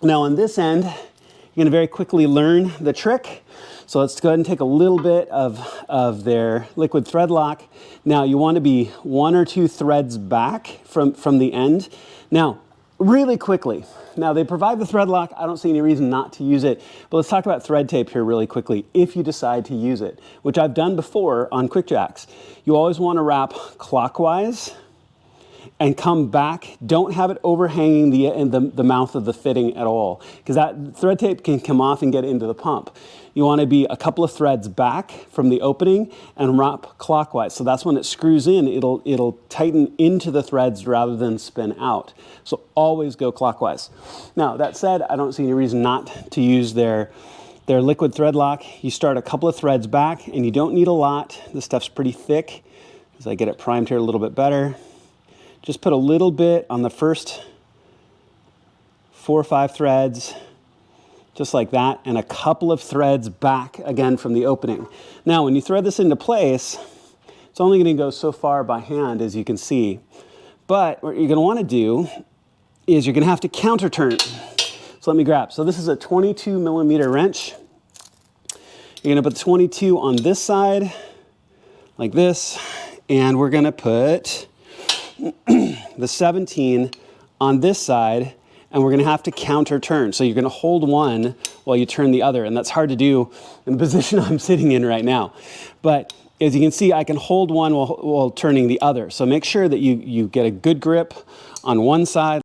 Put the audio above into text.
Now on this end, you're gonna very quickly learn the trick. So let's go ahead and take a little bit of their liquid thread lock. Now you wanna be 1 or 2 threads back from the end. Now, really quickly, now they provide the thread lock. I don't see any reason not to use it, but let's talk about thread tape here really quickly if you decide to use it, which I've done before on quick jacks. You always wanna wrap clockwise and come back. Don't have it overhanging the mouth of the fitting at all, because that thread tape can come off and get into the pump. You want to be a couple of threads back from the opening and wrap clockwise. So that's when it screws in, it'll tighten into the threads rather than spin out. So always go clockwise. Now that said, I don't see any reason not to use their liquid thread lock. You start a couple of threads back, and you don't need a lot. This stuff's pretty thick. As I get it primed here a little bit better. Just put a little bit on the first 4 or 5 threads, just like that, and a couple of threads back again from the opening. Now, when you thread this into place, it's only going to go so far by hand, as you can see. But what you're going to want to do is you're going to have to counter turn. So let me grab. So this is a 22 millimeter wrench. You're going to put 22 on this side, like this, and we're going to put the 17 on this side, and we're going to have to counter turn. So you're going to hold one while you turn the other, and that's hard to do in the position I'm sitting in right now. But as you can see, I can hold one while turning the other. So make sure that you get a good grip on one side.